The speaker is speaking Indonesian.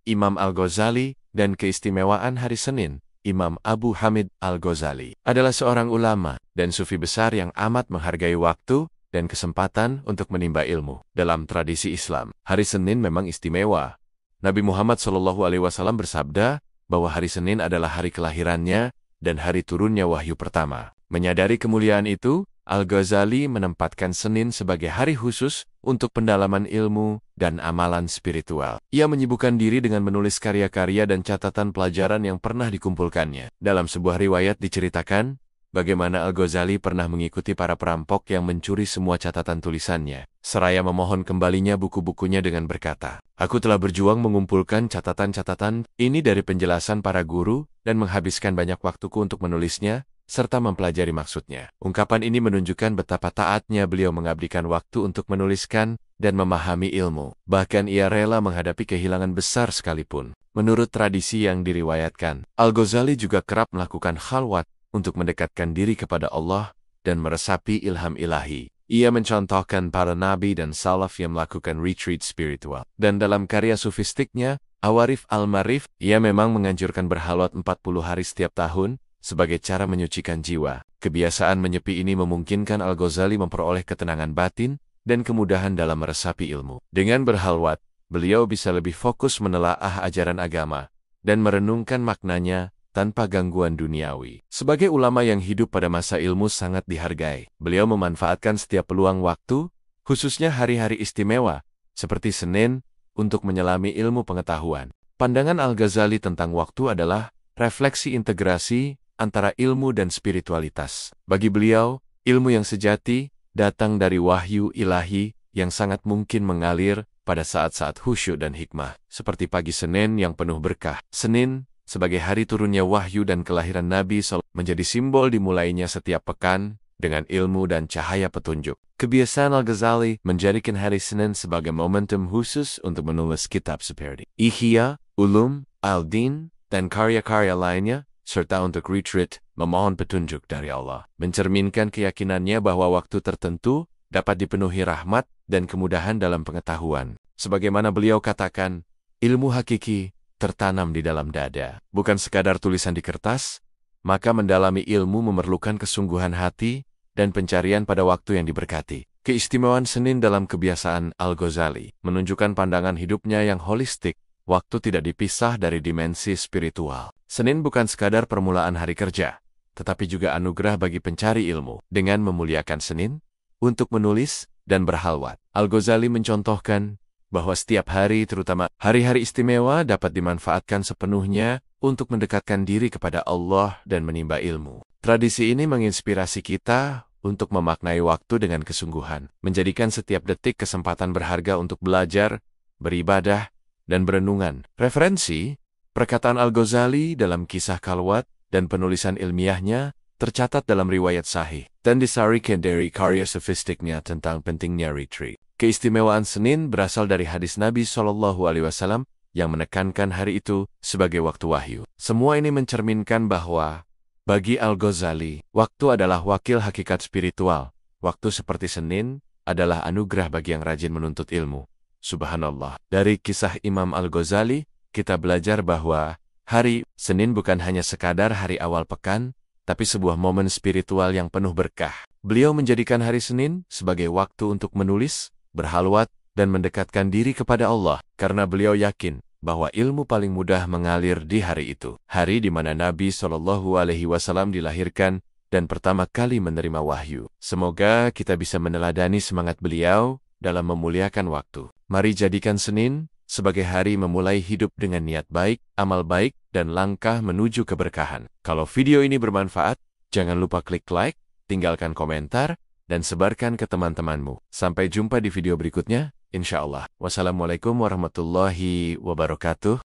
Imam Al-Ghazali, dan keistimewaan hari Senin. Imam Abu Hamid Al-Ghazali adalah seorang ulama dan sufi besar yang amat menghargai waktu dan kesempatan untuk menimba ilmu. Dalam tradisi Islam, hari Senin memang istimewa. Nabi Muhammad SAW bersabda bahwa hari Senin adalah hari kelahirannya dan hari turunnya wahyu pertama. Menyadari kemuliaan itu, Al-Ghazali menempatkan Senin sebagai hari khusus untuk pendalaman ilmu dan amalan spiritual. Ia menyibukkan diri dengan menulis karya-karya dan catatan pelajaran yang pernah dikumpulkannya. Dalam sebuah riwayat diceritakan, bagaimana Al-Ghazali pernah mengikuti para perampok yang mencuri semua catatan tulisannya, seraya memohon kembalinya buku-bukunya dengan berkata, "Aku telah berjuang mengumpulkan catatan-catatan ini dari penjelasan para guru dan menghabiskan banyak waktuku untuk menulisnya, serta mempelajari maksudnya." Ungkapan ini menunjukkan betapa taatnya beliau mengabdikan waktu untuk menuliskan dan memahami ilmu. Bahkan ia rela menghadapi kehilangan besar sekalipun. Menurut tradisi yang diriwayatkan, Al-Ghazali juga kerap melakukan khalwat untuk mendekatkan diri kepada Allah dan meresapi ilham ilahi. Ia mencontohkan para nabi dan salaf yang melakukan retreat spiritual. Dan dalam karya sufistiknya, Awarif al-Marif, ia memang menganjurkan berhalwat 40 hari setiap tahun, sebagai cara menyucikan jiwa. Kebiasaan menyepi ini memungkinkan Al-Ghazali memperoleh ketenangan batin dan kemudahan dalam meresapi ilmu. Dengan berhalwat, beliau bisa lebih fokus menelaah ajaran agama dan merenungkan maknanya tanpa gangguan duniawi. Sebagai ulama yang hidup pada masa ilmu sangat dihargai, beliau memanfaatkan setiap peluang waktu, khususnya hari-hari istimewa, seperti Senin, untuk menyelami ilmu pengetahuan. Pandangan Al-Ghazali tentang waktu adalah refleksi integrasi antara ilmu dan spiritualitas. Bagi beliau, ilmu yang sejati datang dari wahyu ilahi yang sangat mungkin mengalir pada saat-saat khusyuk dan hikmah, seperti pagi Senin yang penuh berkah. Senin, sebagai hari turunnya wahyu dan kelahiran Nabi SAW, menjadi simbol dimulainya setiap pekan dengan ilmu dan cahaya petunjuk. Kebiasaan Al-Ghazali menjadikan hari Senin sebagai momentum khusus untuk menulis kitab seperti Ihya, Ulum, Al-Din, dan karya-karya lainnya, serta untuk retreat, memohon petunjuk dari Allah. Mencerminkan keyakinannya bahwa waktu tertentu dapat dipenuhi rahmat dan kemudahan dalam pengetahuan. Sebagaimana beliau katakan, ilmu hakiki tertanam di dalam dada, bukan sekadar tulisan di kertas, maka mendalami ilmu memerlukan kesungguhan hati dan pencarian pada waktu yang diberkati. Keistimewaan Senin dalam kebiasaan Al-Ghazali menunjukkan pandangan hidupnya yang holistik. Waktu tidak dipisah dari dimensi spiritual. Senin bukan sekadar permulaan hari kerja, tetapi juga anugerah bagi pencari ilmu. Dengan memuliakan Senin untuk menulis dan berhalwat, Al-Ghazali mencontohkan bahwa setiap hari, terutama hari-hari istimewa, dapat dimanfaatkan sepenuhnya untuk mendekatkan diri kepada Allah dan menimba ilmu. Tradisi ini menginspirasi kita untuk memaknai waktu dengan kesungguhan, menjadikan setiap detik kesempatan berharga untuk belajar, beribadah, dan berenungan. Referensi, perkataan Al-Ghazali dalam kisah khalwat dan penulisan ilmiahnya tercatat dalam riwayat sahih dan disarikan dari karya sofistiknya tentang pentingnya retreat. Keistimewaan Senin berasal dari hadis Nabi SAW yang menekankan hari itu sebagai waktu wahyu. Semua ini mencerminkan bahwa bagi Al-Ghazali, waktu adalah wakil hakikat spiritual. Waktu seperti Senin adalah anugerah bagi yang rajin menuntut ilmu. Subhanallah. Dari kisah Imam Al-Ghazali, kita belajar bahwa hari Senin bukan hanya sekadar hari awal pekan, tapi sebuah momen spiritual yang penuh berkah. Beliau menjadikan hari Senin sebagai waktu untuk menulis, berhalwat, dan mendekatkan diri kepada Allah, karena beliau yakin bahwa ilmu paling mudah mengalir di hari itu. Hari di mana Nabi SAW dilahirkan dan pertama kali menerima wahyu. Semoga kita bisa meneladani semangat beliau dalam memuliakan waktu. Mari jadikan Senin sebagai hari memulai hidup dengan niat baik, amal baik, dan langkah menuju keberkahan. Kalau video ini bermanfaat, jangan lupa klik like, tinggalkan komentar, dan sebarkan ke teman-temanmu. Sampai jumpa di video berikutnya, insya Allah. Wassalamualaikum warahmatullahi wabarakatuh.